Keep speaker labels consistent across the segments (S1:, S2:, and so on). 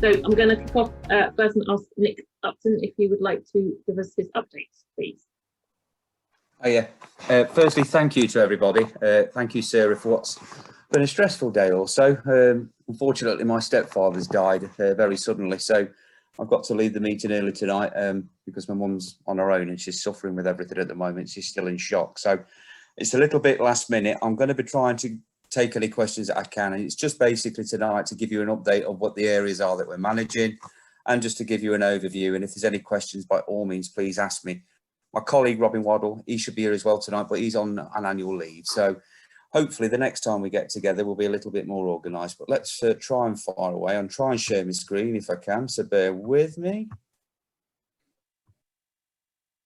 S1: So I'm going to kick off first and ask Nick Upton if he would like to give us his updates, please.
S2: Oh yeah. Firstly, thank you to everybody. Thank you, Sarah, for what's been a stressful day also. Unfortunately, my stepfather's died very suddenly, so I've got to leave the meeting early tonight because my mum's on her own and she's suffering with everything at the moment. She's still in shock, so it's a little bit last minute. I'm going to be trying to take any questions that I can, and it's just basically tonight to give you an update of what the areas are that we're managing and just to give you an overview. And if there's any questions, by all means, please ask me. My colleague Robin Waddle, he should be here as well tonight, but he's on an annual leave, so hopefully the next time we get together we'll be a little bit more organised. But let's try and fire away and try and share my screen if I can, so bear with me.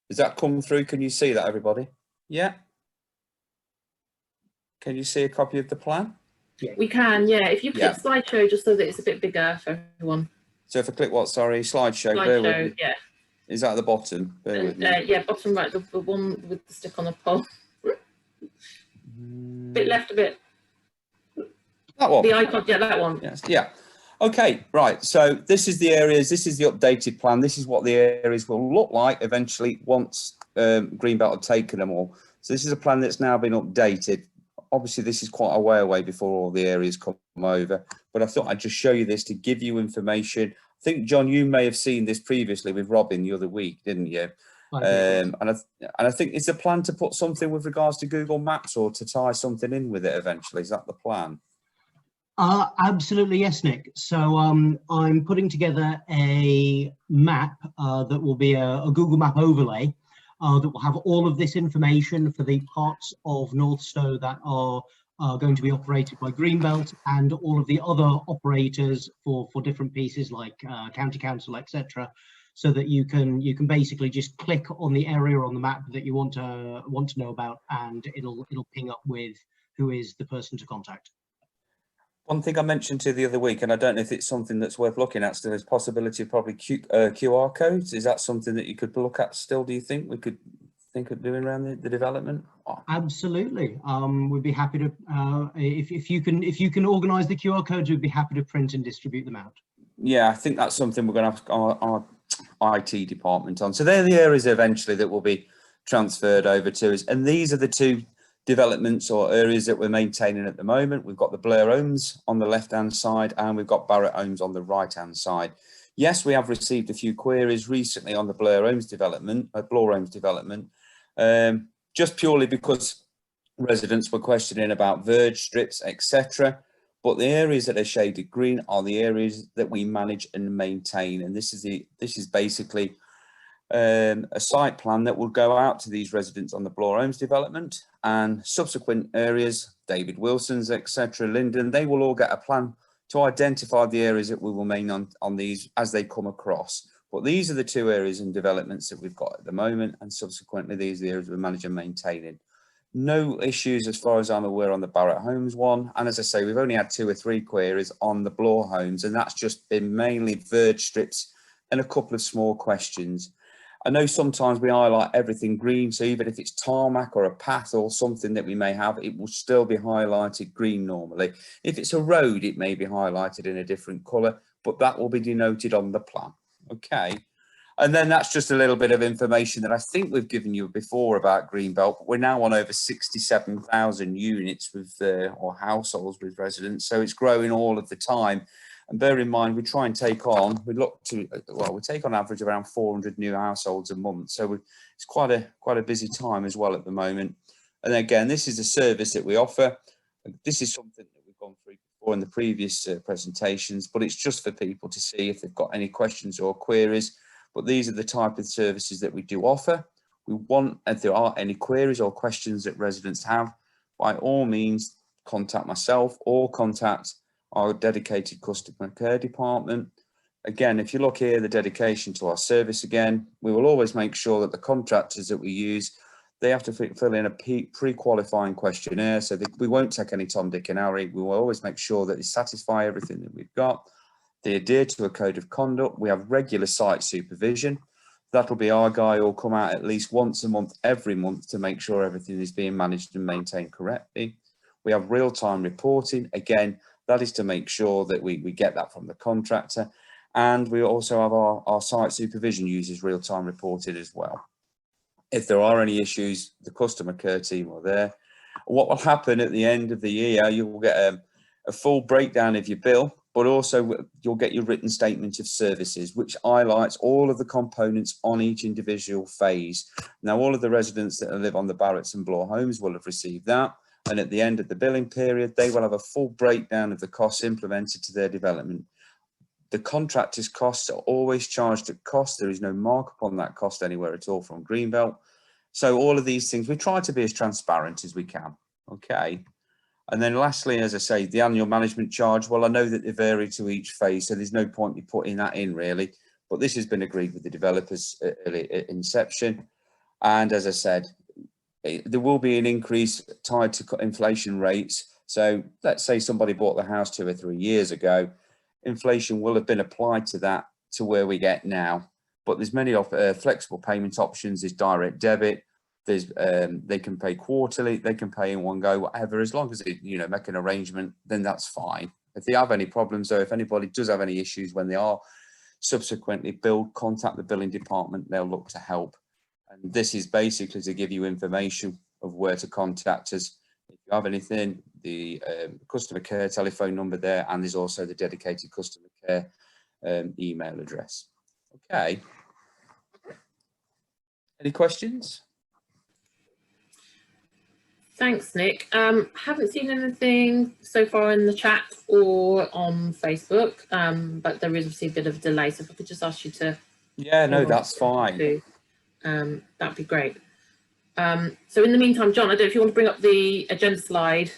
S2: Does that come through? Can you see that, everybody? Yeah. Can you see a copy of the plan?
S1: Yeah. We can, yeah. If you click slideshow, just so that it's a bit bigger for everyone.
S2: So if I click what, sorry, slideshow,
S1: slideshow, yeah.
S2: Is that at the bottom? Bear with me.
S1: Yeah, bottom right, the one with the stick on the pole. Bit left a bit.
S2: That one?
S1: The icon, yeah, that one.
S2: Yes, yeah. Okay, right, so this is the areas, this is the updated plan, this is what the areas will look like eventually once Greenbelt have taken them all. So this is a plan that's now been updated. Obviously, this is quite a way away before all the areas come over, but I thought I'd just show you this to give you information. I think, John, you may have seen this previously with Robin the other week, didn't you? And I think it's a plan to put something with regards to Google Maps or to tie something in with it eventually. Is that the plan?
S3: Absolutely, yes, Nick. So I'm putting together a map that will be a Google Map overlay that will have all of this information for the parts of Northstowe that are going to be operated by Greenbelt and all of the other operators for different pieces like county council, etc., so that you can basically just click on the area on the map that you want to know about, and it'll ping up with who is the person to contact.
S2: One thing I mentioned to you the other week, and I don't know if it's something that's worth looking at still, is possibility of probably QR codes. Is that something that you could look at still, do you think? We could think of doing around the development? Oh.
S3: Absolutely. We'd be happy to, if you can organise the QR codes, we'd be happy to print and distribute them out.
S2: Yeah, I think that's something we're going to have our IT department on. So they're the areas eventually that will be transferred over to us. And these are the two developments or areas that we're maintaining at the moment. We've got the Blair Homes on the left-hand side and we've got Barrett Homes on the right-hand side. Yes, we have received a few queries recently on the Blair Homes development, just purely because residents were questioning about verge strips, etc. But the areas that are shaded green are the areas that we manage and maintain, and this is basically a site plan that will go out to these residents on the Blair Homes development and subsequent areas, David Wilson's, etc., Linden. They will all get a plan to identify the areas that we will maintain on these as they come across. But these are the two areas and developments that we've got at the moment, and subsequently these are the areas we manage and maintaining. No issues as far as I'm aware on the Barrett Homes one, and as I say, we've only had 2 or 3 queries on the Bloor Homes, and that's just been mainly verge strips and a couple of small questions. I know sometimes we highlight everything green, so even if it's tarmac or a path or something that we may have, it will still be highlighted green normally. If it's a road, it may be highlighted in a different colour, but that will be denoted on the plan. Okay. And then that's just a little bit of information that I think we've given you before about Greenbelt. We're now on over 67,000 units with or households with residents, so it's growing all of the time. And bear in mind, we try and take on, we take on average around 400 new households a month. So it's quite a busy time as well at the moment. And again, this is a service that we offer. This is something that we've gone through before in the previous presentations, but it's just for people to see if they've got any questions or queries. But these are the type of services that we do offer. We want, if there are any queries or questions that residents have, by all means, contact myself or contact our dedicated customer care department. Again, if you look here, the dedication to our service, again, we will always make sure that the contractors that we use, they have to fill in a pre-qualifying questionnaire, so that we won't take any Tom, Dick and Harry. We will always make sure that they satisfy everything that we've got. They adhere to a code of conduct. We have regular site supervision. That'll be our guy who'll come out at least once a month, every month, to make sure everything is being managed and maintained correctly. We have real-time reporting. Again, that is to make sure that we get that from the contractor. And we also have our site supervision uses real-time reported as well. If there are any issues, the customer care team are there. What will happen at the end of the year, you will get a full breakdown of your bill, but also you'll get your written statement of services, which highlights all of the components on each individual phase. Now, all of the residents that live on the Barretts and Bloor homes will have received that. And at the end of the billing period, they will have a full breakdown of the costs implemented to their development. The contractor's costs are always charged at cost. There is no markup on that cost anywhere at all from Greenbelt. So all of these things, we try to be as transparent as we can. Okay. And then lastly, as I say, the annual management charge, well, I know that they vary to each phase, so there's no point in putting that in really, but this has been agreed with the developers at inception. And as I said, there will be an increase tied to inflation rates. So let's say somebody bought the house 2 or 3 years ago, inflation will have been applied to that to where we get now. But there's many flexible payment options. There's direct debit. There's they can pay quarterly. They can pay in one go, whatever. As long as they make an arrangement, then that's fine. If they have any problems, though, if anybody does have any issues when they are subsequently billed, contact the billing department. They'll look to help. And this is basically to give you information of where to contact us. If you have anything, the customer care telephone number there, and there's also the dedicated customer care email address. Okay. Any questions?
S1: Thanks, Nick. Haven't seen anything so far in the chat or on Facebook, but there is obviously a bit of a delay. So if I could just ask you to...
S2: Yeah, no, that's fine.
S1: That'd be great. So in the meantime, John, I don't know if you want to bring up the agenda slide